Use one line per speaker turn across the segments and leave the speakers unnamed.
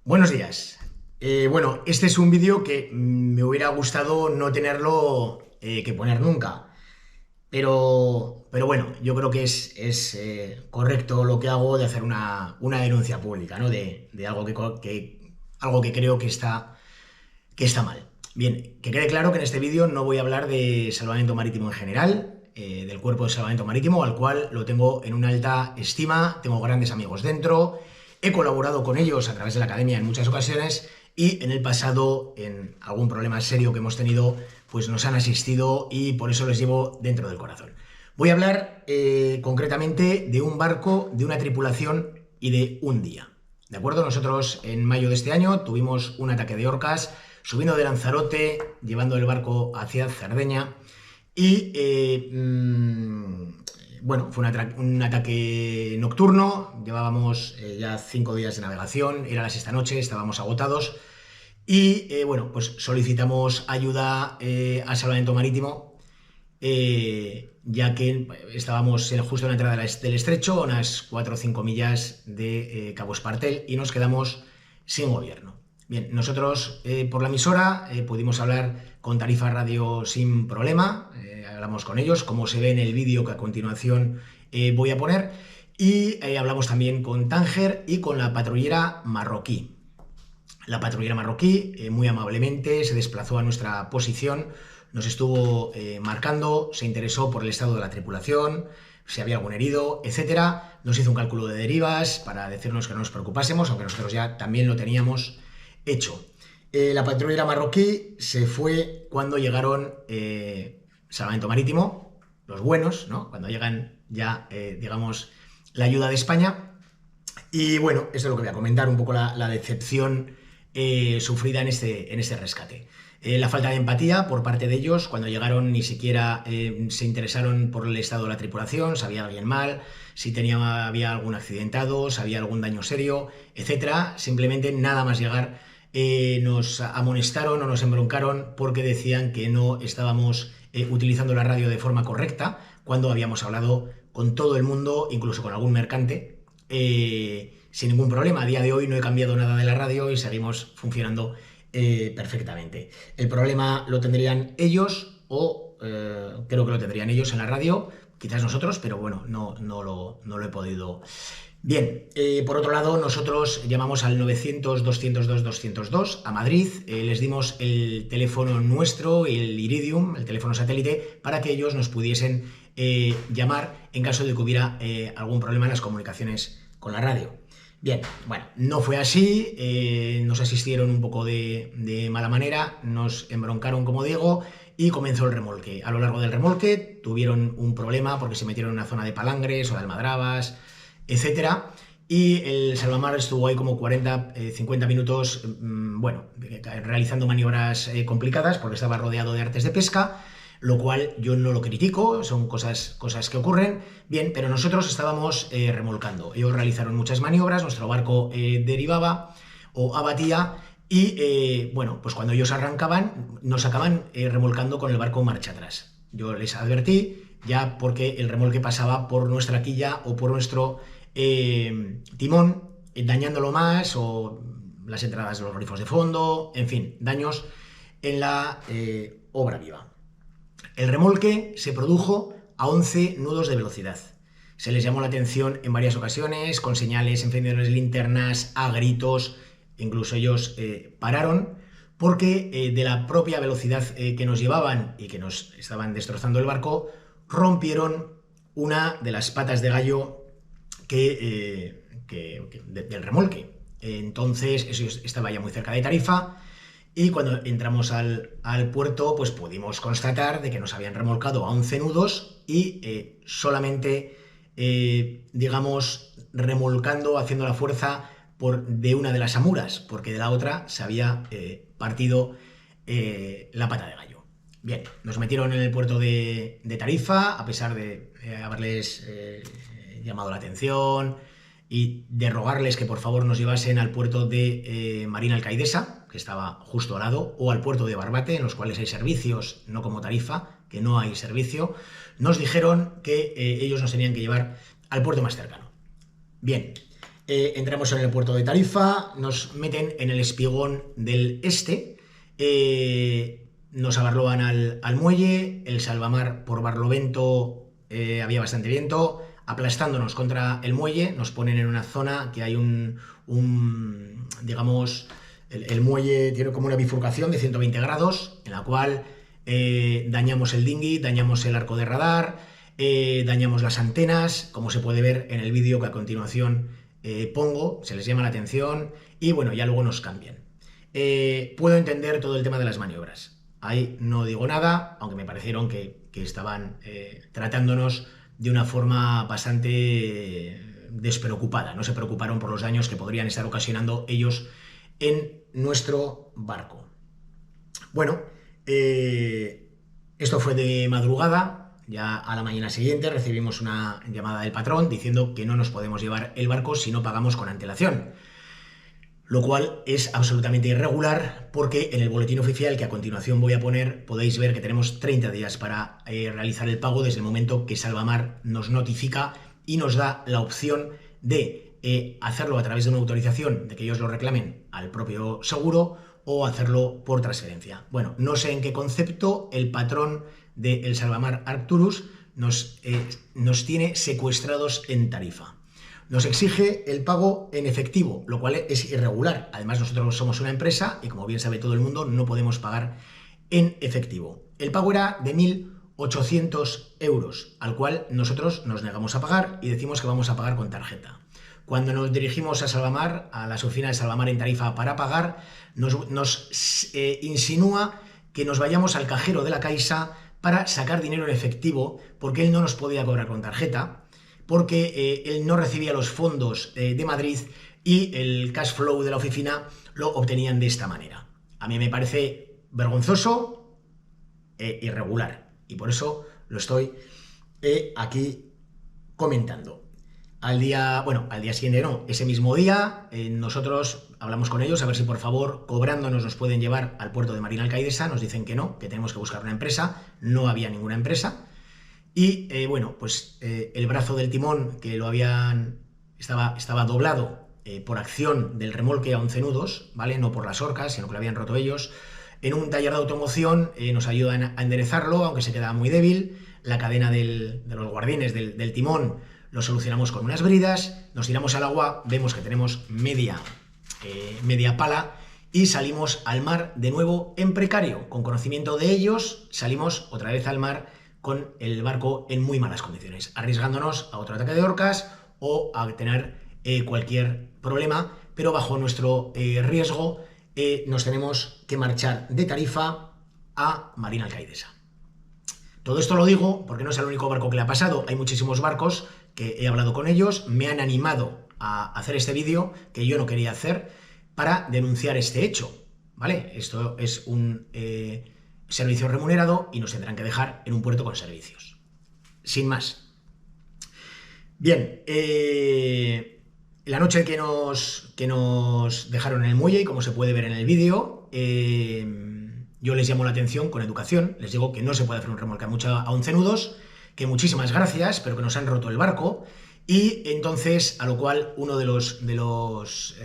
Buenos días. Bueno, este es un vídeo que me hubiera gustado no tenerlo que poner nunca, pero bueno, yo creo que es correcto lo que hago de hacer una denuncia pública, ¿no? De algo algo que creo que está mal. Bien, que quede claro que en este vídeo no voy a hablar de salvamento marítimo en general, del cuerpo de salvamento marítimo, al cual lo tengo en una alta estima, tengo grandes amigos dentro, he colaborado con ellos a través de la academia en muchas ocasiones y en el pasado, en algún problema serio que hemos tenido, pues nos han asistido y por eso les llevo dentro del corazón. Voy a hablar concretamente de un barco, de una tripulación y de un día. ¿De acuerdo? Nosotros en mayo de este año tuvimos un ataque de orcas subiendo de Lanzarote, llevando el barco hacia Cerdeña y bueno, fue un ataque nocturno, llevábamos ya 5 días de navegación, era la sexta noche, estábamos agotados y bueno, pues solicitamos ayuda a salvamento marítimo, ya que estábamos justo en la entrada del estrecho, unas 4 o 5 millas de Cabo Espartel, y nos quedamos sin gobierno. Bien, nosotros por la emisora pudimos hablar con Tarifa Radio sin problema, hablamos con ellos, como se ve en el vídeo que a continuación voy a poner, y hablamos también con Tánger y con la patrullera marroquí. La patrullera marroquí muy amablemente se desplazó a nuestra posición, nos estuvo marcando, se interesó por el estado de la tripulación, si había algún herido, etcétera. Nos hizo un cálculo de derivas para decirnos que no nos preocupásemos, aunque nosotros ya también lo teníamos hecho. La patrullera marroquí se fue cuando llegaron salvamento marítimo, los buenos, ¿no? Cuando llegan ya, digamos, la ayuda de España. Y bueno, esto es lo que voy a comentar, un poco la decepción sufrida en este rescate. La falta de empatía por parte de ellos, cuando llegaron ni siquiera se interesaron por el estado de la tripulación, si había alguien mal, si había algún accidentado, si había algún daño serio, etcétera. Simplemente nada más llegar nos amonestaron o nos embroncaron porque decían que no estábamos utilizando la radio de forma correcta, cuando habíamos hablado con todo el mundo, incluso con algún mercante, sin ningún problema. A día de hoy no he cambiado nada de la radio y seguimos funcionando perfectamente. El problema lo tendrían ellos o creo que lo tendrían ellos en la radio, quizás nosotros, pero bueno, no lo he podido. Bien, por otro lado, nosotros llamamos al 900-202-202 a Madrid, les dimos el teléfono nuestro, el Iridium, el teléfono satélite, para que ellos nos pudiesen llamar en caso de que hubiera algún problema en las comunicaciones con la radio. Bien, bueno, no fue así, nos asistieron un poco de mala manera, nos embroncaron, como digo, y comenzó el remolque. A lo largo del remolque tuvieron un problema porque se metieron en una zona de palangres o de almadrabas, etcétera, y el salvamar estuvo ahí como 40-50 minutos, bueno, realizando maniobras complicadas porque estaba rodeado de artes de pesca, lo cual yo no lo critico, son cosas que ocurren, bien, pero nosotros estábamos remolcando. Ellos realizaron muchas maniobras, nuestro barco derivaba o abatía y, bueno, pues cuando ellos arrancaban, nos acaban remolcando con el barco marcha atrás. Yo les advertí, ya porque el remolque pasaba por nuestra quilla o por nuestro timón, dañándolo más, o las entradas de los grifos de fondo, en fin, daños en la obra viva. El remolque se produjo a 11 nudos de velocidad. Se les llamó la atención en varias ocasiones, con señales, encendedores de linternas, a gritos, incluso ellos pararon, porque de la propia velocidad que nos llevaban y que nos estaban destrozando el barco, rompieron una de las patas de gallo del remolque. Entonces, eso estaba ya muy cerca de Tarifa, y cuando entramos al puerto, pues pudimos constatar de que nos habían remolcado a 11 nudos y solamente, digamos, remolcando, haciendo la fuerza de una de las amuras, porque de la otra se había partido la pata de gallo. Bien, nos metieron en el puerto de Tarifa, a pesar de haberles llamado la atención y de rogarles que por favor nos llevasen al puerto de Marina Alcaidesa, que estaba justo al lado, o al puerto de Barbate, en los cuales hay servicios, no como Tarifa, que no hay servicio. Nos dijeron que ellos nos tenían que llevar al puerto más cercano. Bien, entramos en el puerto de Tarifa, nos meten en el espigón del este, nos abarloan al muelle, el salvamar por Barlovento había bastante viento, aplastándonos contra el muelle, nos ponen en una zona que hay digamos, el muelle tiene como una bifurcación de 120 grados, en la cual dañamos el dinghy, dañamos el arco de radar, dañamos las antenas, como se puede ver en el vídeo que a continuación pongo, se les llama la atención y bueno, ya luego nos cambian. Puedo entender todo el tema de las maniobras, ahí no digo nada, aunque me parecieron que estaban tratándonos de una forma bastante despreocupada, no se preocuparon por los daños que podrían estar ocasionando ellos en nuestro barco. Bueno, esto fue de madrugada, ya a la mañana siguiente recibimos una llamada del patrón diciendo que no nos podemos llevar el barco si no pagamos con antelación, lo cual es absolutamente irregular porque en el boletín oficial que a continuación voy a poner podéis ver que tenemos 30 días para realizar el pago desde el momento que Salvamar nos notifica y nos da la opción de hacerlo a través de una autorización, de que ellos lo reclamen al propio seguro o hacerlo por transferencia. Bueno, no sé en qué concepto el patrón del Salvamar Arcturus nos tiene secuestrados en Tarifa. Nos exige el pago en efectivo, lo cual es irregular. Además, nosotros somos una empresa y, como bien sabe todo el mundo, no podemos pagar en efectivo. El pago era de 1.800 euros, al cual nosotros nos negamos a pagar y decimos que vamos a pagar con tarjeta. Cuando nos dirigimos a Salvamar, a la oficina de Salvamar en Tarifa para pagar, nos insinúa que nos vayamos al cajero de la Caixa para sacar dinero en efectivo, porque él no nos podía cobrar con tarjeta, porque él no recibía los fondos de Madrid y el cash flow de la oficina lo obtenían de esta manera. A mí me parece vergonzoso e irregular y por eso lo estoy aquí comentando. Al día siguiente no, ese mismo día nosotros hablamos con ellos a ver si por favor cobrándonos nos pueden llevar al puerto de Marina Alcaidesa, nos dicen que no, que tenemos que buscar una empresa, no había ninguna empresa. Y bueno, pues el brazo del timón que estaba doblado por acción del remolque a 11 nudos, ¿vale? No por las orcas, sino que lo habían roto ellos. En un taller de automoción nos ayudan a enderezarlo, aunque se quedaba muy débil. La cadena de los guardines del timón lo solucionamos con unas bridas, nos tiramos al agua, vemos que tenemos media pala y salimos al mar de nuevo en precario. Con conocimiento de ellos, salimos otra vez al mar con el barco en muy malas condiciones, arriesgándonos a otro ataque de orcas o a tener cualquier problema, pero bajo nuestro riesgo nos tenemos que marchar de Tarifa a Marina Alcaidesa. Todo esto lo digo porque no es el único barco que le ha pasado, hay muchísimos barcos que he hablado con ellos, me han animado a hacer este vídeo que yo no quería hacer para denunciar este hecho, ¿vale? Esto es un servicio remunerado y nos tendrán que dejar en un puerto con servicios. Sin más. Bien, la noche que nos dejaron en el muelle, y como se puede ver en el vídeo, yo les llamo la atención con educación, les digo que no se puede hacer un remolque a 11 nudos, que muchísimas gracias, pero que nos han roto el barco, y entonces a lo cual uno de los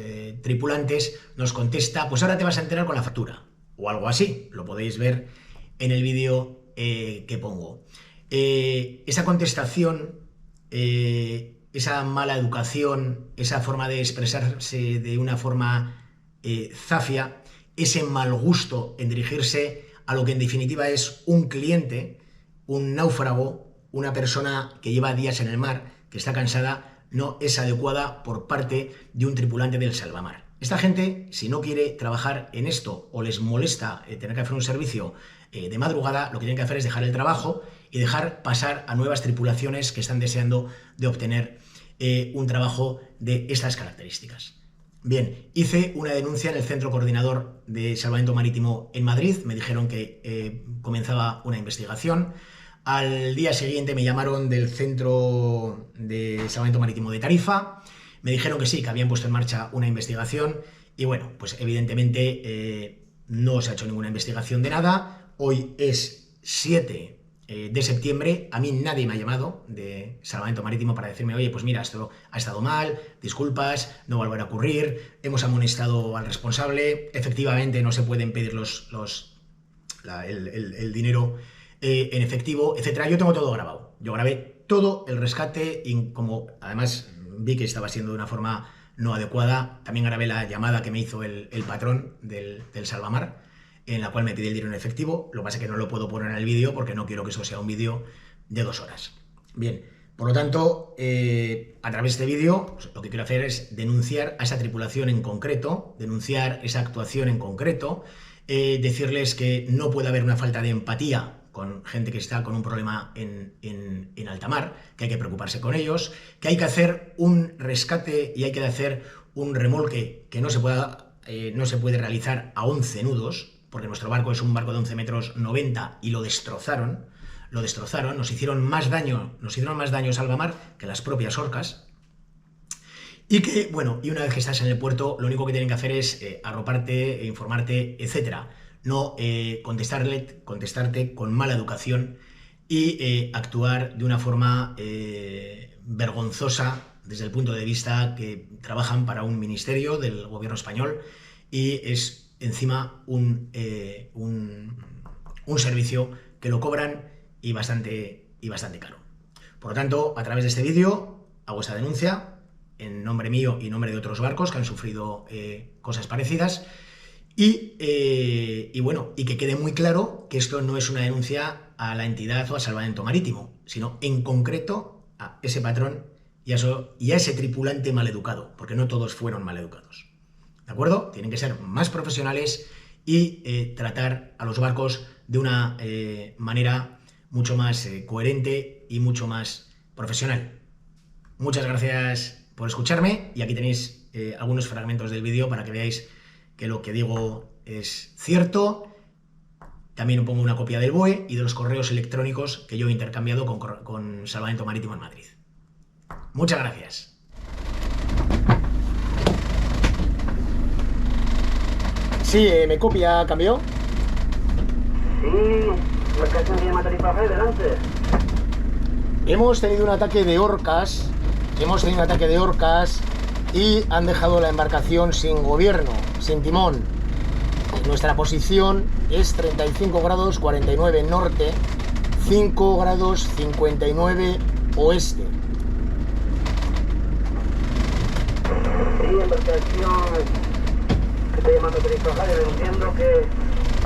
tripulantes nos contesta, pues ahora te vas a enterar con la factura, o algo así, lo podéis ver en el vídeo que pongo. Esa contestación, esa mala educación, esa forma de expresarse de una forma zafia, ese mal gusto en dirigirse a lo que en definitiva es un cliente, un náufrago, una persona que lleva días en el mar, que está cansada, no es adecuada por parte de un tripulante del Salvamar. Esta gente, si no quiere trabajar en esto o les molesta tener que hacer un servicio de madrugada, lo que tienen que hacer es dejar el trabajo y dejar pasar a nuevas tripulaciones que están deseando de obtener un trabajo de estas características. Bien, hice una denuncia en el Centro Coordinador de Salvamento Marítimo en Madrid, me dijeron que comenzaba una investigación. Al día siguiente me llamaron del Centro de Salvamento Marítimo de Tarifa, me dijeron que sí, que habían puesto en marcha una investigación y bueno, pues evidentemente no se ha hecho ninguna investigación de nada. Hoy es 7 de septiembre, a mí nadie me ha llamado de Salvamento Marítimo para decirme, oye, pues mira, esto ha estado mal, disculpas, no volverá a ocurrir, hemos amonestado al responsable, efectivamente no se pueden pedir el dinero en efectivo, etcétera. Yo tengo todo grabado. Yo grabé todo el rescate y como además vi que estaba siendo de una forma no adecuada, también grabé la llamada que me hizo el patrón del Salvamar, en la cual me pide el dinero en efectivo. Lo que pasa es que no lo puedo poner en el vídeo porque no quiero que eso sea un vídeo de 2 horas. Bien, por lo tanto, a través de este vídeo, pues, lo que quiero hacer es denunciar a esa tripulación en concreto, denunciar esa actuación en concreto, decirles que no puede haber una falta de empatía con gente que está con un problema en alta mar, que hay que preocuparse con ellos, que hay que hacer un rescate y hay que hacer un remolque que no se puede realizar a 11 nudos, porque nuestro barco es un barco de 11 metros 90 y lo destrozaron, nos hicieron más daño Salvamar que las propias orcas. Y que, bueno, y una vez que estás en el puerto, lo único que tienen que hacer es arroparte, informarte, etcétera. No contestarte con mala educación y actuar de una forma vergonzosa desde el punto de vista que trabajan para un ministerio del gobierno español y es encima un servicio que lo cobran y bastante caro. Por lo tanto, a través de este vídeo hago esta denuncia en nombre mío y en nombre de otros barcos que han sufrido cosas parecidas y bueno, y que quede muy claro que esto no es una denuncia a la entidad o a Salvamento Marítimo, sino en concreto a ese patrón y a ese tripulante maleducado, porque no todos fueron maleducados. ¿De acuerdo? Tienen que ser más profesionales y tratar a los barcos de una manera mucho más coherente y mucho más profesional. Muchas gracias por escucharme y aquí tenéis algunos fragmentos del vídeo para que veáis que lo que digo es cierto. También os pongo una copia del BOE y de los correos electrónicos que yo he intercambiado con Salvamento Marítimo en Madrid. Muchas gracias. Sí, ¿me copia, cambio?
Sí, marcación de Tarifa Fe, delante.
Hemos tenido un ataque de orcas y han dejado la embarcación sin gobierno, sin timón. Nuestra posición es 35 grados 49 norte, 5 grados 59 oeste.
Sí, embarcación que estoy llamando Tarifa Fe, entiendo que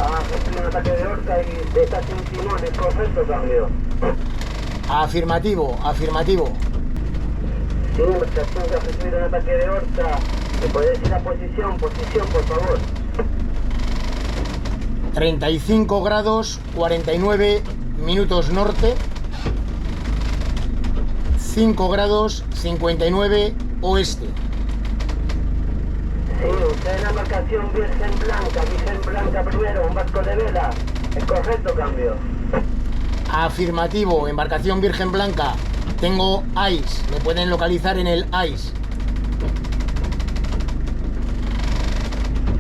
ha sufrido un ataque de orca y está sin timón, ¿es correcto, cambio?
Afirmativo.
Sí, embarcación que ha sufrido un ataque de orca. ¿Me puede decir la posición, por favor?
35 grados 49 minutos norte, 5 grados 59 oeste.
Sí, usted es la embarcación Virgen Blanca primero, un barco de vela. ¿Es correcto, cambio?
Afirmativo, embarcación Virgen Blanca. Tengo ICE, me pueden localizar en el ICE.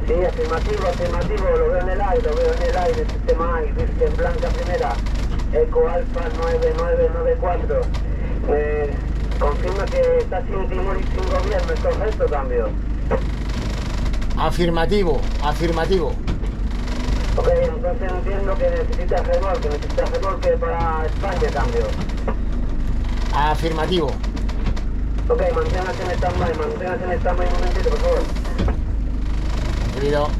Sí, afirmativo, lo veo en el aire, sistema ICE, Virgen Blanca primera, Eco Alfa 9994. Confirma que está sin timón y sin gobierno, ¿es correcto, cambio?
Afirmativo.
Ok, entonces entiendo que necesita remolque para España, cambio.
Afirmativo.
Ok, manténgase en stand-by un momentito, por favor.
Debido.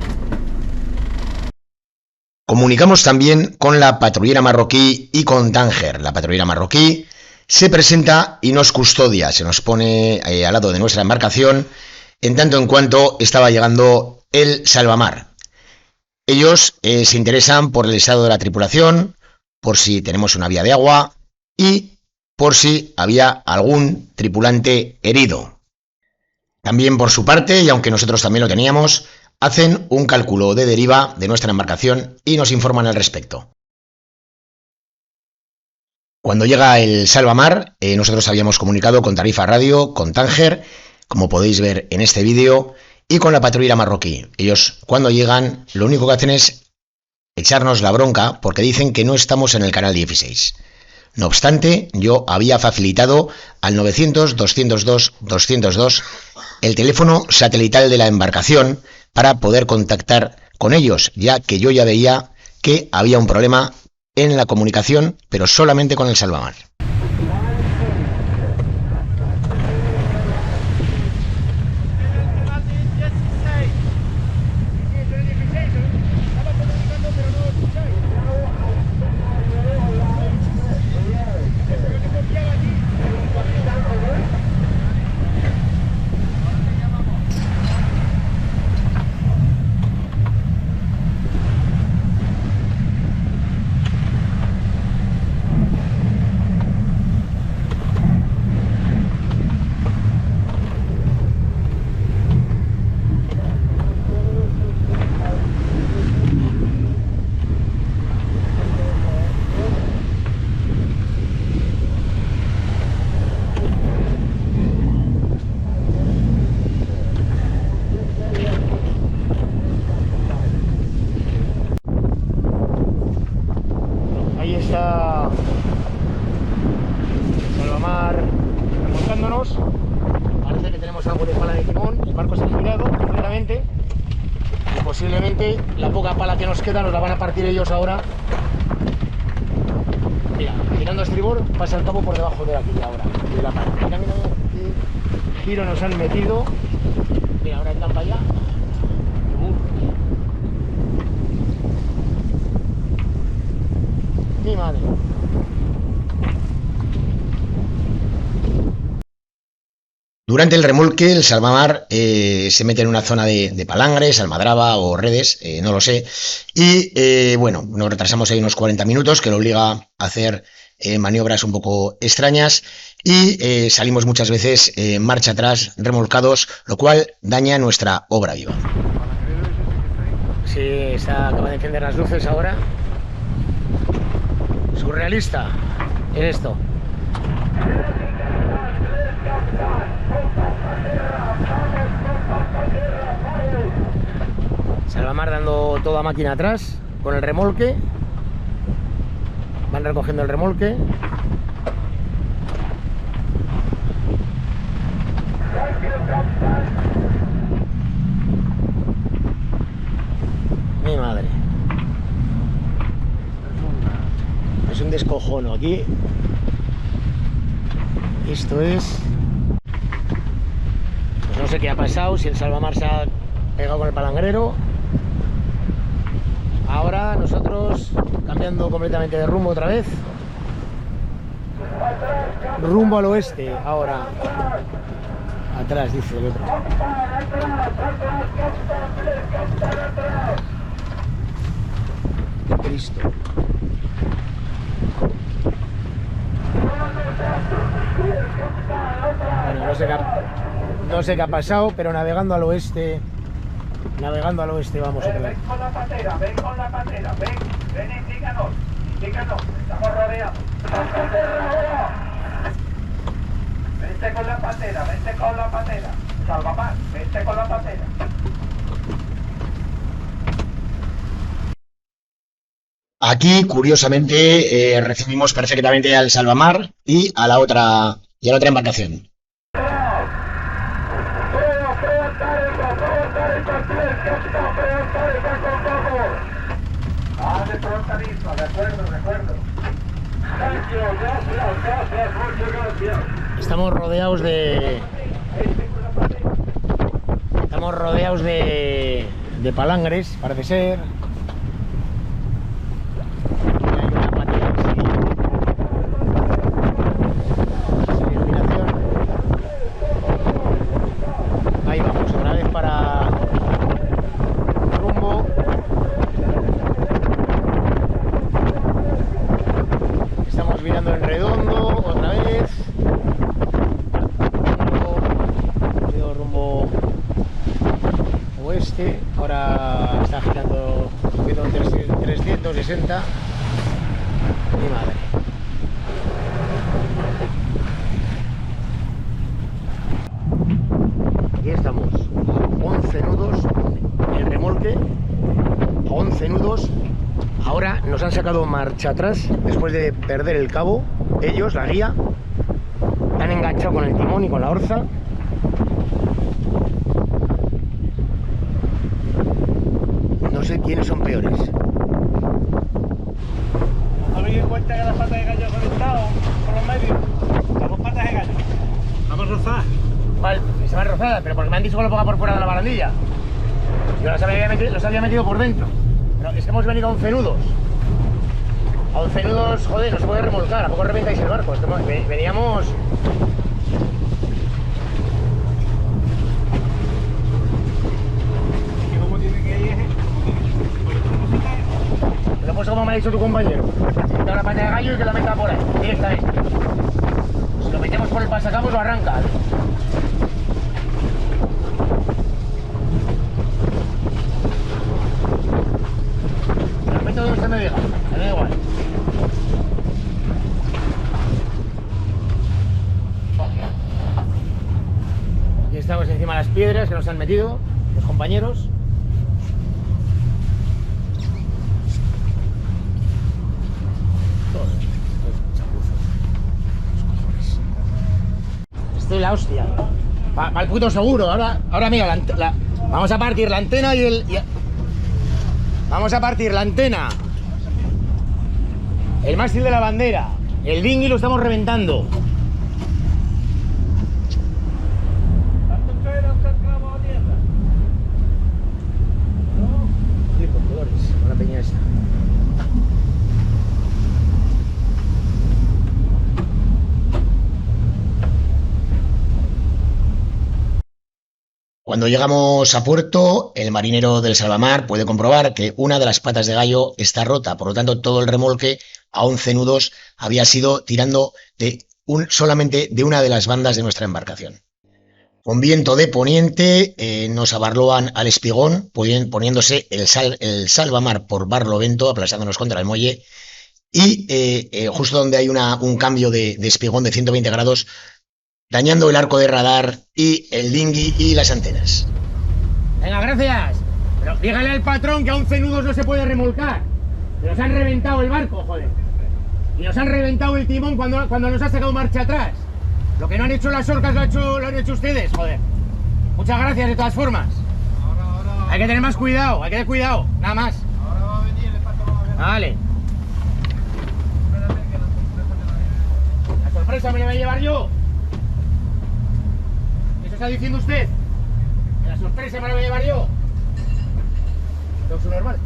Comunicamos también con la patrullera marroquí y con Tánger. La patrullera marroquí se presenta y nos custodia, se nos pone al lado de nuestra embarcación en tanto en cuanto estaba llegando el Salvamar. Ellos se interesan por el estado de la tripulación, por si tenemos una vía de agua y por si había algún tripulante herido. También por su parte, y aunque nosotros también lo teníamos, hacen un cálculo de deriva de nuestra embarcación y nos informan al respecto. Cuando llega el Salvamar, nosotros habíamos comunicado con Tarifa Radio, con Tánger, como podéis ver en este vídeo, y con la patrullera marroquí. Ellos, cuando llegan, lo único que hacen es echarnos la bronca porque dicen que no estamos en el canal 16. No obstante, yo había facilitado al 900-202-202 el teléfono satelital de la embarcación para poder contactar con ellos, ya que yo ya veía que había un problema en la comunicación, pero solamente con el Salvamar.
Salvamar remolcándonos. Parece que tenemos algo de pala de timón. El barco se ha girado completamente y posiblemente la poca pala que nos queda nos la van a partir ellos ahora. Mira, girando a estribor pasa el cabo por debajo de aquí ahora, de la pala. Mira, mira, qué giro nos han metido. Mira, ahora están para allá. Mi madre.
Durante el remolque, el Salvamar se mete en una zona de palangres, almadraba o redes, no lo sé. Y bueno, nos retrasamos ahí unos 40 minutos, que lo obliga a hacer maniobras un poco extrañas. Y salimos muchas veces marcha atrás, remolcados, lo cual daña nuestra obra viva.
Sí, acaba de encender las luces ahora. Surrealista en esto. Salvamar dando toda máquina atrás con el remolque. Van recogiendo el remolque. Mi madre. Es un descojono aquí. Esto es... Pues no sé qué ha pasado, si el Salvamar se ha pegado con el palangrero. Ahora nosotros cambiando completamente de rumbo otra vez. Rumbo al oeste, ahora. Atrás, dice el otro. Cristo. Bueno, no sé qué ha pasado, pero navegando al oeste vamos otra vez.
Ven con la patera, ven, indícanos, estamos rodeados. Vente con la patera, Salvamar, vente con la patera.
Aquí, curiosamente, recibimos perfectamente al Salvamar y a la otra embarcación.
Estamos rodeados de palangres, parece ser. Hay una patera en sí. Sin iluminación. Ahí vamos, otra vez para rumbo. Estamos mirando en redondo otra vez. Rumbo oeste. Ahora está girando, subiendo 360. Mi madre. Aquí estamos a 11 nudos. El remolque a 11 nudos sacado marcha atrás después de perder el cabo. Ellos, la guía, han enganchado con el timón y con la orza. No sé quiénes son peores.
¿Habéis en cuenta que las patas de gallo conectado por los medios? Las dos patas de gallo. Vamos a rozar.
Vale, se van rozadas, pero porque me han dicho que lo ponga por fuera de la barandilla. Yo los había metido por dentro. Pero es que hemos venido a 11 nudos. A 11 nudos, joder, no se puede remolcar. ¿A poco reventáis el barco? Es que veníamos...
¿Cómo tiene que ir?
Me lo he puesto como me ha dicho tu compañero. Quita la pata de gallo y que la meta por ahí, directamente. Si lo metemos por el pasacabos lo arranca. Lo meto donde usted me diga, me da igual. Aquí estamos encima de las piedras que nos han metido los compañeros. Estoy la hostia. Para el puto seguro. Ahora mira, vamos a partir la antena vamos a partir la antena. El mástil de la bandera. El dinghy lo estamos reventando.
¿Cuántos traerán que clavado a tierra?
No, con colores, con la peña esta.
Cuando llegamos a puerto, el marinero del Salvamar puede comprobar que una de las patas de gallo está rota, por lo tanto todo el remolque a 11 nudos había sido tirando solamente de una de las bandas de nuestra embarcación. Con viento de poniente nos abarloan al espigón, poniéndose el Salvamar por barlovento, aplastándonos contra el muelle, y justo donde hay un cambio de espigón de 120 grados, dañando el arco de radar y el dinghy y las antenas.
Venga, gracias. Pero dígale al patrón que a 11 nudos no se puede remolcar. Que nos han reventado el barco, joder. Y nos han reventado el timón cuando nos ha sacado marcha atrás. Lo que no han hecho las orcas lo han hecho ustedes, joder. Muchas gracias de todas formas.
Ahora.
Hay que tener más cuidado, hay que tener cuidado, nada más.
Ahora va a venir, el patrón va a venir.
Vale.
Espérate que
La sorpresa me la voy a llevar yo. ¿Eso está diciendo usted? Que la sorpresa me la voy a llevar yo. ¿Todo es normal?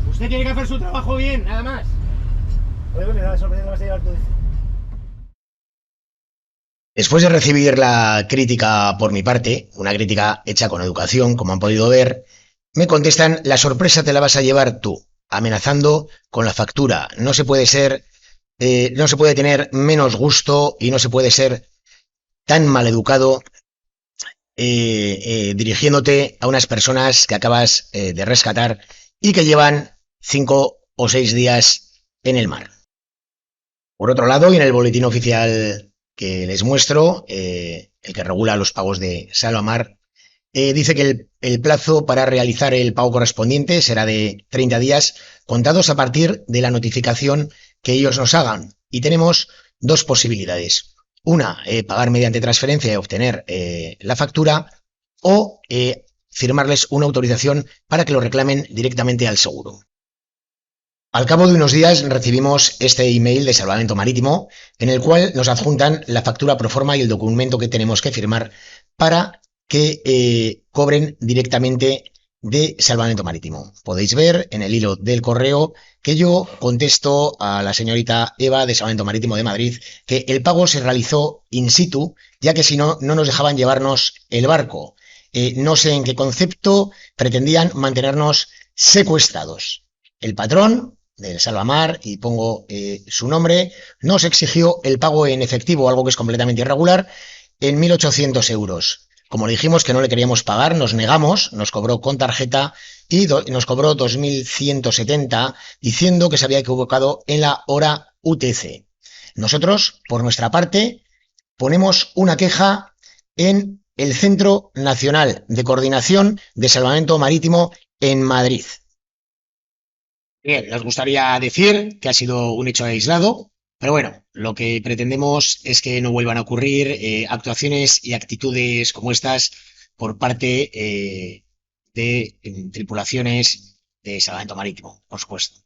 Usted tiene que hacer su trabajo bien, nada más. Oye, bueno, la sorpresa la vas a llevar tú.
Después de recibir la crítica por mi parte, una crítica hecha con educación, como han podido ver, me contestan: la sorpresa te la vas a llevar tú, amenazando con la factura. No se puede tener menos gusto y no se puede ser tan maleducado dirigiéndote a unas personas que acabas de rescatar y que llevan 5 o 6 días en el mar. Por otro lado, y en el boletín oficial que les muestro, el que regula los pagos de Salvamar, dice que el plazo para realizar el pago correspondiente será de 30 días contados a partir de la notificación que ellos nos hagan. Y tenemos dos posibilidades. Una, pagar mediante transferencia y obtener la factura, o firmarles una autorización para que lo reclamen directamente al seguro. Al cabo de unos días recibimos este email de Salvamento Marítimo en el cual nos adjuntan la factura proforma y el documento que tenemos que firmar para que cobren directamente de Salvamento Marítimo. Podéis ver en el hilo del correo que yo contesto a la señorita Eva de Salvamento Marítimo de Madrid que el pago se realizó in situ, ya que si no, no nos dejaban llevarnos el barco. No sé en qué concepto pretendían mantenernos secuestrados. El patrón del Salvamar, y pongo su nombre, nos exigió el pago en efectivo, algo que es completamente irregular, en 1.800 euros. Como le dijimos que no le queríamos pagar, nos negamos, nos cobró con tarjeta y nos cobró 2.170, diciendo que se había equivocado en la hora UTC. Nosotros, por nuestra parte, ponemos una queja en el Centro Nacional de Coordinación de Salvamento Marítimo en Madrid. Bien, nos gustaría decir que ha sido un hecho aislado, pero bueno, lo que pretendemos es que no vuelvan a ocurrir actuaciones y actitudes como estas por parte de tripulaciones de salvamento marítimo, por supuesto.